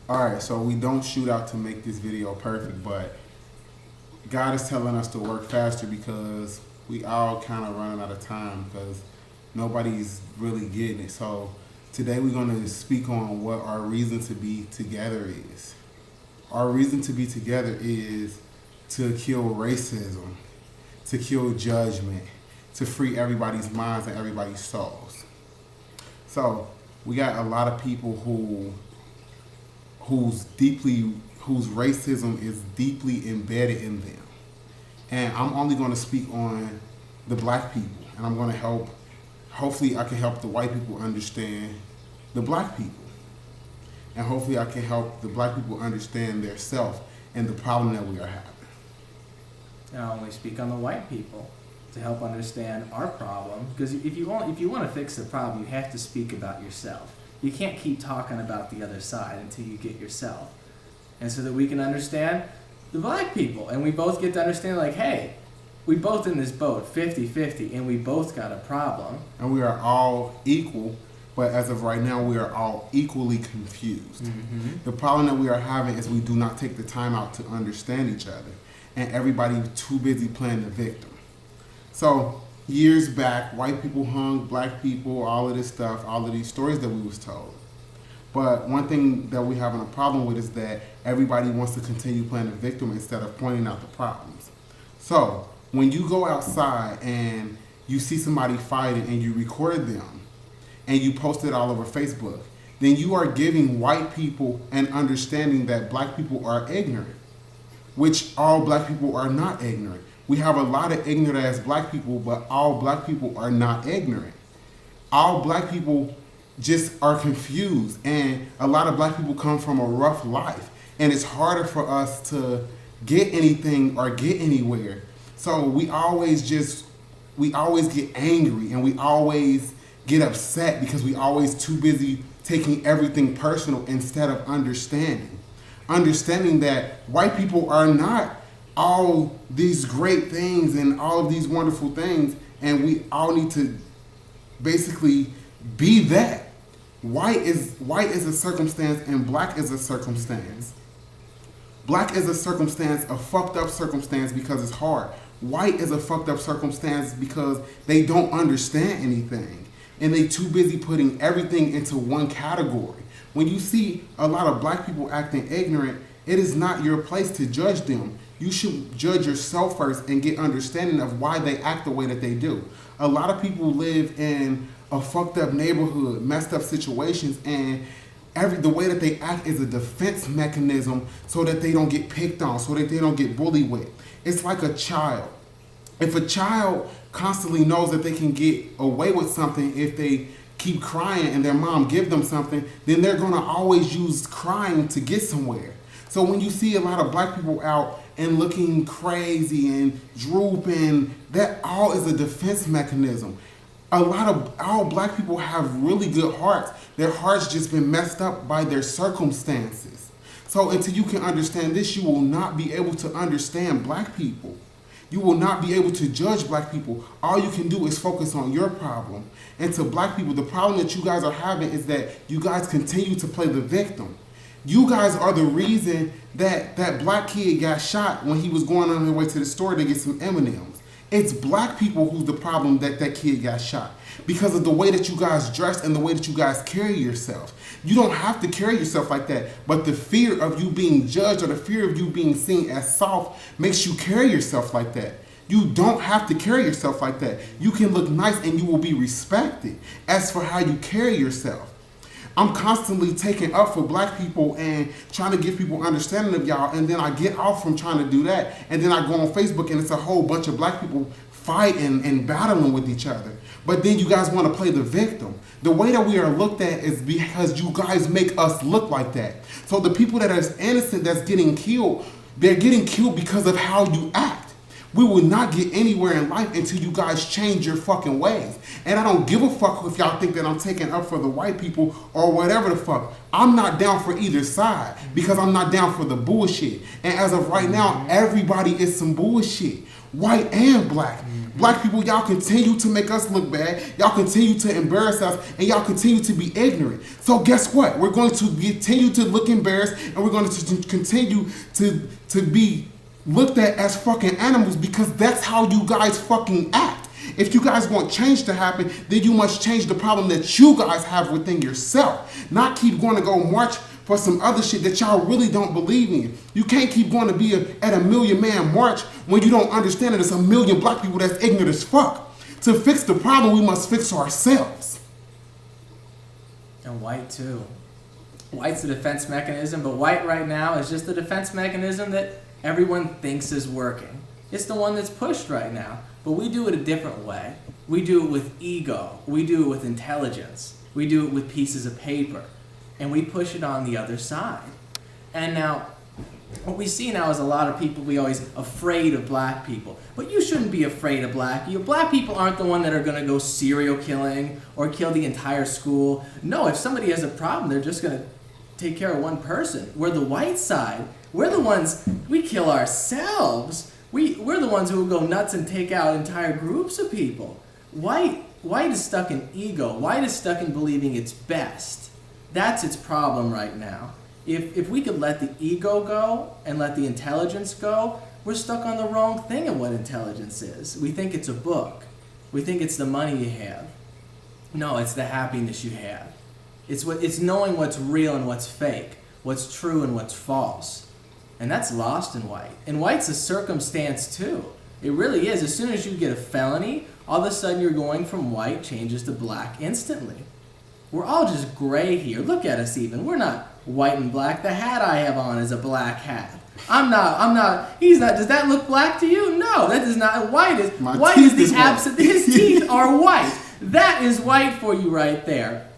Alright, so we don't shoot out to make this video perfect, but God is telling us to work faster because we all kind of running out of time because nobody's really getting it. So today we're going to speak on what our reason to be together is. Our reason to be together is to kill racism, to kill judgment, to free everybody's minds and everybody's souls. So we got a lot of people whose racism is deeply embedded in them. And I'm only going to speak on the black people, and I'm going to hopefully I can help the white people understand the black people. And hopefully I can help the black people understand their self and the problem that we are having. And I only speak on the white people to help understand our problem, because if you want to fix the problem, you have to speak about yourself. You can't keep talking about the other side until you get yourself. And so that we can understand the black people. And we both get to understand, like, hey, we both in this boat, 50-50, and we both got a problem. And we are all equal, but as of right now, we are all equally confused. Mm-hmm. The problem that we are having is we do not take the time out to understand each other. And everybody too busy playing the victim. So years back, white people hung black people, all of this stuff, all of these stories that we was told. But one thing that we having a problem with is that everybody wants to continue playing the victim instead of pointing out the problems. So when you go outside and you see somebody fighting and you record them and you post it all over Facebook, then you are giving white people an understanding that black people are ignorant, which all black people are not ignorant. We have a lot of ignorant ass black people, but all black people are not ignorant. All black people just are confused, and a lot of black people come from a rough life, and it's harder for us to get anything or get anywhere. So we always get angry, and we always get upset because we always too busy taking everything personal instead of understanding that white people are not all these great things and all of these wonderful things, and we all need to basically be that. White is a circumstance and black is a circumstance. Black is a circumstance, a fucked up circumstance because it's hard. White is a fucked up circumstance because they don't understand anything and they too busy putting everything into one category. When you see a lot of black people acting ignorant, it is not your place to judge them. You should judge yourself first and get understanding of why they act the way that they do. A lot of people live in a fucked up neighborhood, messed up situations, and the way that they act is a defense mechanism so that they don't get picked on, so that they don't get bullied with. It's like a child. If a child constantly knows that they can get away with something if they keep crying and their mom give them something, then they're gonna always use crying to get somewhere. So when you see a lot of black people out and looking crazy and drooping, that all is a defense mechanism. All black people have really good hearts. Their hearts just been messed up by their circumstances. So until you can understand this, you will not be able to understand black people. You will not be able to judge black people. All you can do is focus on your problem. And to black people, the problem that you guys are having is that you guys continue to play the victim. You guys are the reason that that black kid got shot when he was going on his way to the store to get some M&Ms. It's black people who's the problem that that kid got shot because of the way that you guys dress and the way that you guys carry yourself. You don't have to carry yourself like that, but the fear of you being judged or the fear of you being seen as soft makes you carry yourself like that. You don't have to carry yourself like that. You can look nice and you will be respected. As for how you carry yourself, I'm constantly taking up for black people and trying to give people understanding of y'all, and then I get off from trying to do that, and then I go on Facebook and it's a whole bunch of black people fighting and battling with each other. But then you guys want to play the victim. The way that we are looked at is because you guys make us look like that. So the people that are innocent that's getting killed, they're getting killed because of how you act. We will not get anywhere in life until you guys change your fucking ways. And I don't give a fuck if y'all think that I'm taking up for the white people or whatever the fuck. I'm not down for either side because I'm not down for the bullshit. And as of right now, everybody is some bullshit. white and black. Black people, y'all continue to make us look bad. Y'all continue to embarrass us, and y'all continue to be ignorant. So guess what? We're going to continue to look embarrassed, and we're going to continue to be looked at as fucking animals, because that's how you guys fucking act. If you guys want change to happen, then you must change the problem that you guys have within yourself. Not keep going to go march for some other shit that y'all really don't believe in. You can't keep going to be at a million man march when you don't understand that it's a million black people that's ignorant as fuck. To fix the problem, we must fix ourselves. And white too. White's the defense mechanism, but white right now is just the defense mechanism that everyone thinks is working. It's the one that's pushed right now, but we do it a different way. We do it with ego. We do it with intelligence. We do it with pieces of paper. And we push it on the other side. And now, what we see now is a lot of people, we always afraid of black people. But you shouldn't be afraid of black people. Black people aren't the one that are going to go serial killing or kill the entire school. No, if somebody has a problem, they're just going to take care of one person. We're the white side. We're the ones, we kill ourselves. We're the ones who will go nuts and take out entire groups of people. White is stuck in ego. White is stuck in believing it's best. That's its problem right now. If we could let the ego go and let the intelligence go, we're stuck on the wrong thing of what intelligence is. We think it's a book. We think it's the money you have. No, it's the happiness you have. It's knowing what's real and what's fake, what's true and what's false. And that's lost in white. And white's a circumstance too. It really is. As soon as you get a felony, all of a sudden you're going from white changes to black instantly. We're all just gray here. Look at us even. We're not white and black. The hat I have on is a black hat. I'm not, he's not. Does that look black to you? No, that does not. White is the absent. His teeth are white. That is white for you right there.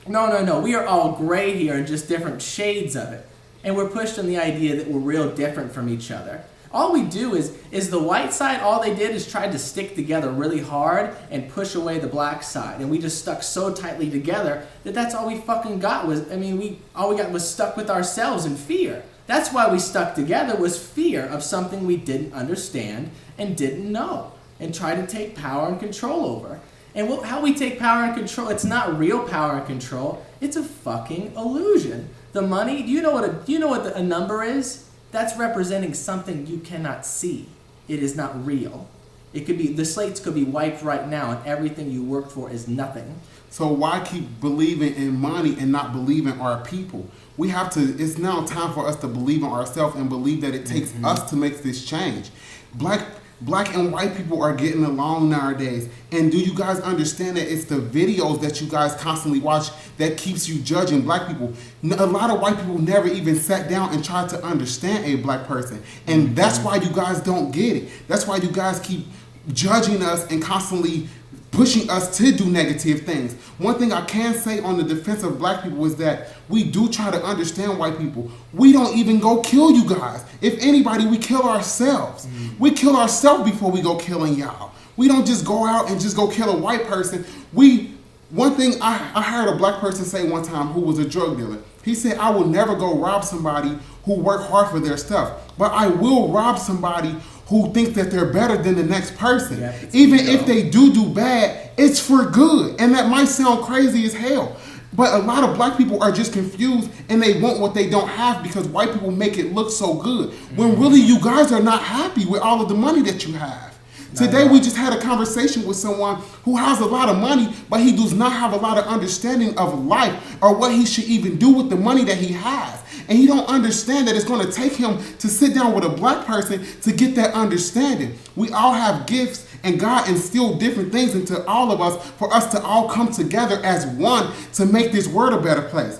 No. We are all gray here in just different shades of it. And we're pushed on the idea that we're real different from each other. All we do is the white side, all they did is try to stick together really hard and push away the black side. And we just stuck so tightly together that that's all we fucking got all we got was stuck with ourselves in fear. That's why we stuck together, was fear of something we didn't understand and didn't know and try to take power and control over. And how we take power and control, it's not real power and control, it's a fucking illusion. The money, do you know what a number is? That's representing something you cannot see. It is not real. The slates could be wiped right now and everything you worked for is nothing. So why keep believing in money and not believe in our people? It's now time for us to believe in ourselves and believe that it takes us to make this change. Black and white people are getting along nowadays. And do you guys understand that it's the videos that you guys constantly watch that keeps you judging black people? A lot of white people never even sat down and tried to understand a black person. And that's why you guys don't get it. That's why you guys keep judging us and constantly pushing us to do negative things. One thing I can say on the defense of black people is that we do try to understand white people. We don't even go kill you guys. If anybody, we kill ourselves. We kill ourselves before we go killing y'all. We don't just go out and just go kill a white person. One thing I heard a black person say one time who was a drug dealer. He said, I will never go rob somebody who worked hard for their stuff, but I will rob somebody who think that they're better than the next person. Yeah, even if they do bad, it's for good. And that might sound crazy as hell. But a lot of black people are just confused and they want what they don't have because white people make it look so good. When really you guys are not happy with all of the money that you have. Today we just had a conversation with someone who has a lot of money, but he does not have a lot of understanding of life or what he should even do with the money that he has. And he don't understand that it's going to take him to sit down with a black person to get that understanding. We all have gifts and God instilled different things into all of us for us to all come together as one to make this world a better place.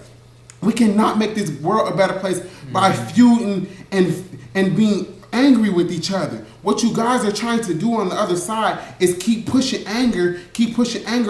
We cannot make this world a better place by feuding and being angry with each other. What you guys are trying to do on the other side is keep pushing anger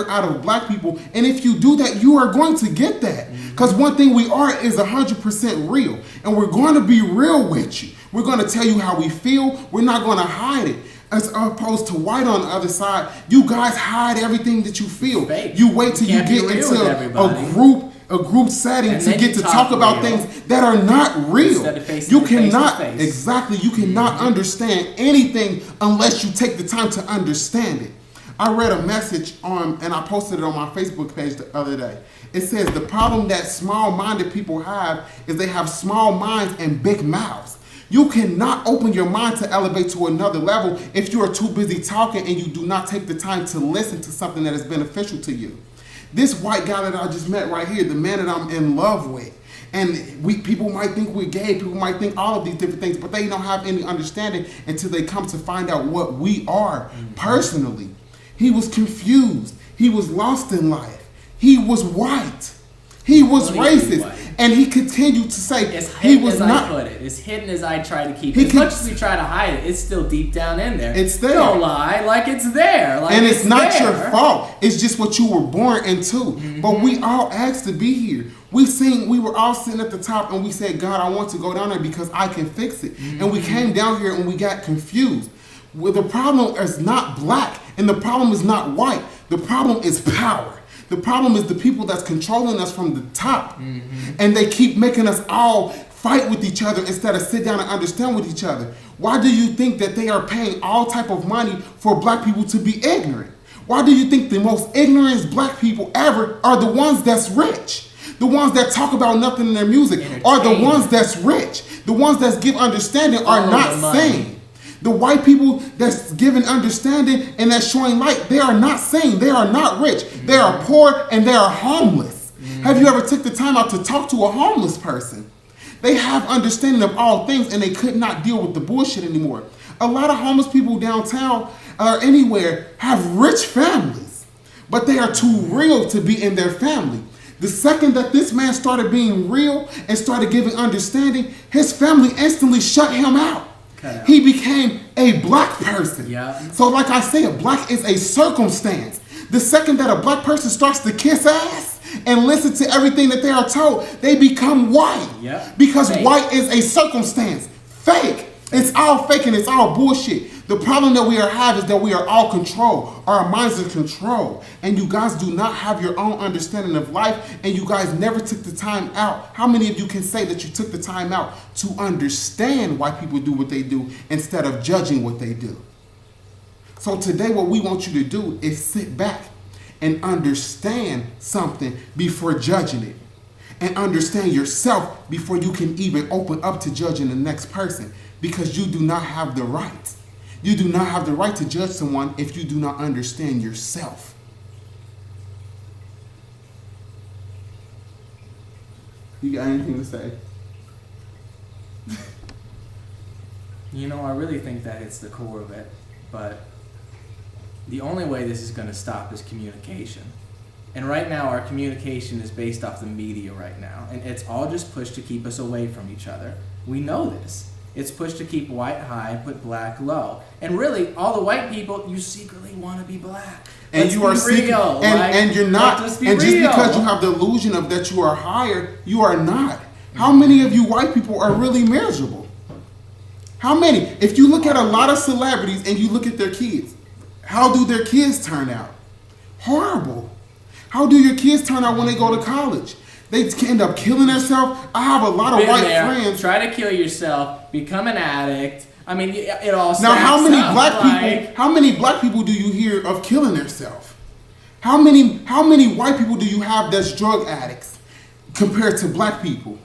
out of black people. And if you do that, you are going to get that. Because one thing we are is 100% real. And we're going to be real with you. We're going to tell you how we feel. We're not going to hide it. As opposed to white on the other side, you guys hide everything that you feel. Fake. You wait till you get into a group a group setting And to then get you to talk talk about real. things that are not real. Instead of facing You it face to cannot, face. exactly, you cannot understand anything unless you take the time to understand it. I read a message and I posted it on my Facebook page the other day. It says the problem that small-minded people have is they have small minds and big mouths. You cannot open your mind to elevate to another level if you are too busy talking and you do not take the time to listen to something that is beneficial to you. This white guy that I just met right here, the man that I'm in love with, and people might think we're gay, people might think all of these different things, but they don't have any understanding until they come to find out what we are personally. He was confused. He was lost in life. He was white. He was Completely racist. white. And he continued to say As he hidden was as not. I put it, as hidden as I try to keep He it, as could- much as we try to hide it, it's still deep down in there. It's there. Don't lie, like it's there. Like And it's not there. your fault. It's just what you were born into. But we all asked to be here. We were all sitting at the top and we said, God, I want to go down there because I can fix it. And we came down here and we got confused. Well, the problem is not black and the problem is not white. The problem is power. The problem is the people that's controlling us from the top. And they keep making us all fight with each other instead of sit down and understand with each other. Why do you think that they are paying all type of money for black people to be ignorant? Why do you think the most ignorant black people ever are the ones that's rich? The ones that talk about nothing in their music are the ones that's rich. The ones that give understanding are Follow the not money. sane. The white people that's giving understanding and that's showing light, they are not sane. They are not rich. They are poor and they are homeless. Have you ever took the time out to talk to a homeless person? They have understanding of all things and they could not deal with the bullshit anymore. A lot of homeless people downtown or anywhere have rich families, but they are too real to be in their family. The second that this man started being real and started giving understanding, his family instantly shut him out. He became a black person. Yeah. So like I said, black is a circumstance. The second that a black person starts to kiss ass and listen to everything that they are told, they become white. Yeah. Because Fake. white is a circumstance. Fake. It's all fake and it's all bullshit. The problem that we have is that we are all control. Our minds are control. And you guys do not have your own understanding of life and you guys never took the time out. How many of you can say that you took the time out to understand why people do what they do instead of judging what they do? So today what we want you to do is sit back and understand something before judging it. And understand yourself before you can even open up to judging the next person. Because you do not have the right. You do not have the right to judge someone if you do not understand yourself. You got anything to say? You know, I really think that it's the core of it, but the only way this is going to stop is communication. And right now, our communication is based off the media right now, and it's all just pushed to keep us away from each other. We know this. It's pushed to keep white high, put black low. And really, all the white people, you secretly want to be black. And Let's you are be seeking, real. and you're not, Let's and be just real. because you have the illusion of that you are higher, you are not. How many of you white people are really miserable? How many? If you look at a lot of celebrities and you look at their kids, how do their kids turn out? Horrible. How do your kids turn out when they go to college? They end up killing themselves. I have a lot of Been white there, friends. try to kill yourself, become an addict. I mean, it all Now, stacks how many up, black like- people? How many black people do you hear of killing themselves? How many white people do you have that's drug addicts compared to black people?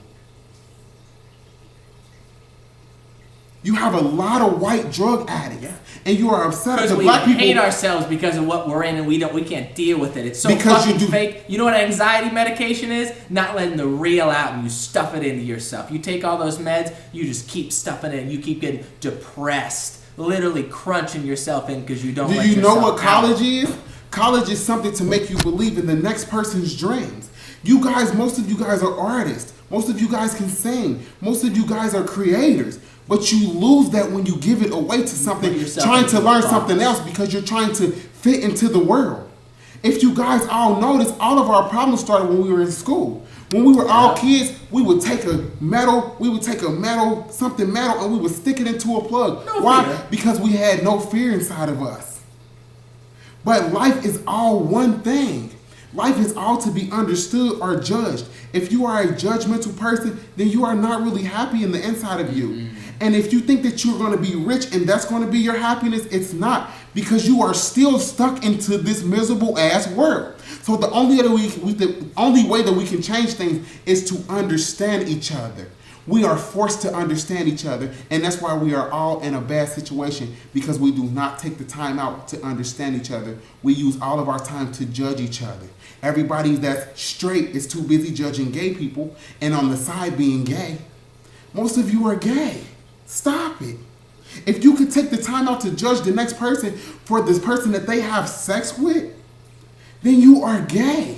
You have a lot of white drug addicts, Yeah. and you are upset at Because the we black people. hate ourselves because of what we're in, and we can't deal with it. It's so Because you fucking do- fake. You know what anxiety medication is? Not letting the real out, and you stuff it into yourself. You take all those meds, you just keep stuffing it, and you keep getting depressed, literally crunching yourself in because you don't. Do let you know yourself what college is? College is something to make you believe in the next person's dreams. You guys, most of you guys are artists. Most of you guys can sing. Most of you guys are creators. But you lose that when you give it away to something, yourself trying into to a learn box. something else because you're trying to fit into the world. If you guys all notice, all of our problems started when we were in school. When we were all kids, we would take a metal, something metal, and we would stick it into a plug. No Why? fear. Because we had no fear inside of us. But life is all one thing. Life is all to be understood or judged. If you are a judgmental person, then you are not really happy in the inside of you. And if you think that you're going to be rich and that's going to be your happiness, it's not, because you are still stuck into this miserable ass world. So the only way that we can change things is to understand each other. We are forced to understand each other, and that's why we are all in a bad situation, because we do not take the time out to understand each other. We use all of our time to judge each other. Everybody that's straight is too busy judging gay people and on the side being gay. Most of you are gay. Stop it. If you could take the time out to judge the next person for this person that they have sex with, then you are gay.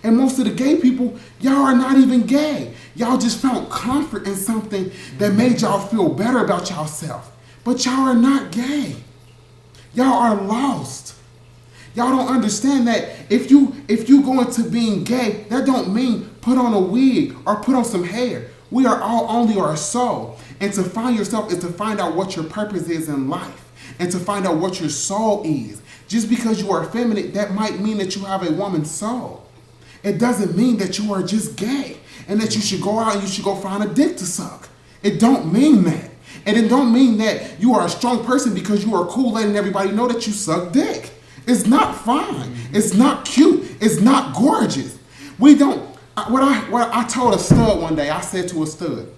And most of the gay people, y'all are not even gay. Y'all just found comfort in something that made y'all feel better about yourself. But y'all are not gay. Y'all are lost. Y'all don't understand that if you go into being gay, that don't mean put on a wig or put on some hair. We are all only our soul. And to find yourself is to find out what your purpose is in life. And to find out what your soul is. Just because you are feminine, that might mean that you have a woman's soul. It doesn't mean that you are just gay and that you should go out and you should go find a dick to suck. It don't mean that. And it don't mean that you are a strong person because you are cool letting everybody know that you suck dick. It's not fine. It's not cute. It's not gorgeous. We don't. What I told a stud one day, I said to a stud,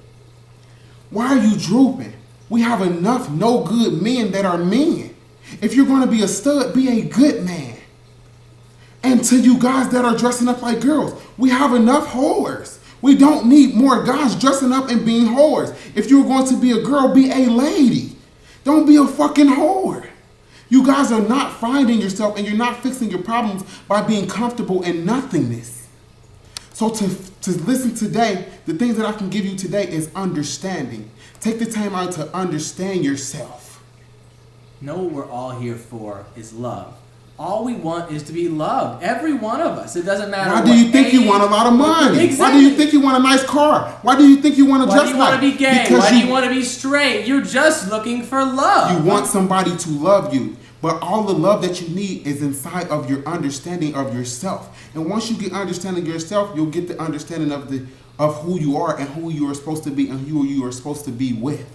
why are you drooping? We have enough no good men that are men. If you're going to be a stud, be a good man. And to you guys that are dressing up like girls, we have enough whores. We don't need more guys dressing up and being whores. If you're going to be a girl, be a lady. Don't be a fucking whore. You guys are not finding yourself and you're not fixing your problems by being comfortable in nothingness. So to listen today, the things that I can give you today is understanding. Take the time out to understand yourself. Know what we're all here for is love. All we want is to be loved. Every one of us. It doesn't matter. Why do you think you want a lot of money? Exactly. Why do you think you want a nice car? Why do you think you want to dress like? Why do you want to be gay? Because Why do you want to be straight? You're just looking for love. You want somebody to love you. But all the love that you need is inside of your understanding of yourself. And once you get understanding yourself, you'll get the understanding of who you are and who you are supposed to be and who you are supposed to be with.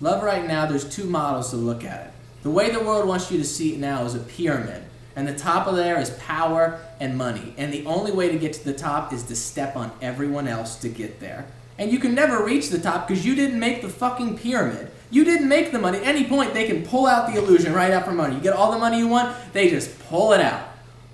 Love right now, there's two models to look at it. The way the world wants you to see it now is a pyramid. And the top of there is power and money. And the only way to get to the top is to step on everyone else to get there. And you can never reach the top because you didn't make the fucking pyramid. You didn't make the money. At any point, they can pull out the illusion right out for money. You get all the money you want, they just pull it out.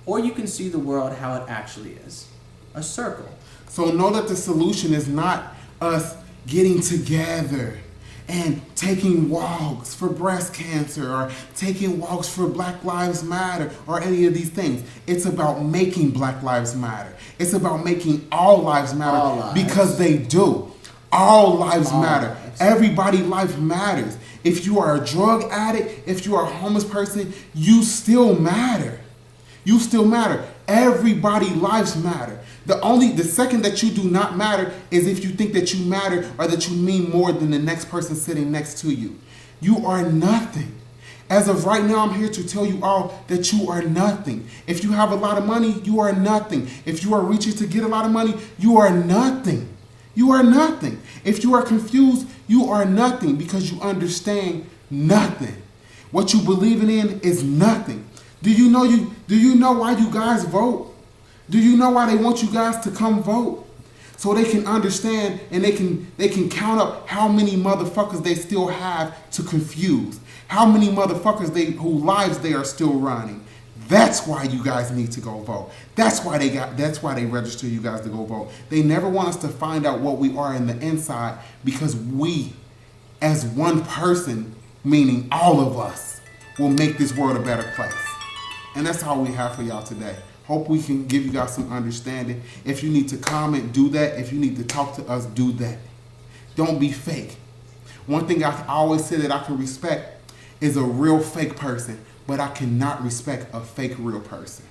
Or you can see the world how it actually is. A circle. So know that the solution is not us getting together and taking walks for breast cancer or taking walks for Black Lives Matter or any of these things. It's about making Black Lives Matter. It's about making all lives matter. All lives. Because they do. All lives matter. Lives. Everybody's life matters. If you are a drug addict, if you are a homeless person, you still matter. You still matter. Everybody's lives matter. The second that you do not matter is if you think that you matter or that you mean more than the next person sitting next to you. You are nothing. As of right now, I'm here to tell you all that you are nothing. If you have a lot of money, you are nothing. If you are reaching to get a lot of money, you are nothing. You are nothing. If you are confused, you are nothing because you understand nothing. What you believe in is nothing. Do you know why you guys vote? Do you know why they want you guys to come vote? So they can understand and they can count up how many motherfuckers they still have to confuse. How many motherfuckers whose lives they are still running. That's why you guys need to go vote. That's why they register you guys to go vote. They never want us to find out what we are in the inside because we, as one person, meaning all of us, will make this world a better place. And that's all we have for y'all today. Hope we can give you guys some understanding. If you need to comment, do that. If you need to talk to us, do that. Don't be fake. One thing I always say that I can respect is a real fake person, but I cannot respect a fake real person.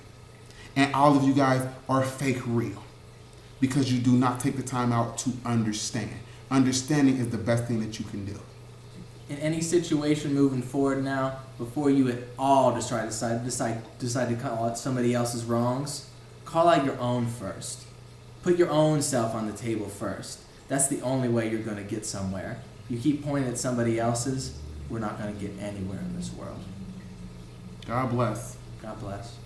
And all of you guys are fake real because you do not take the time out to understand. Understanding is the best thing that you can do. In any situation moving forward now, before you at all decide to call out somebody else's wrongs, Call out your own first. Put your own self on the table first. That's the only way you're going to get somewhere. You keep pointing at somebody else's, we're not going to get anywhere in this world. God bless. God bless.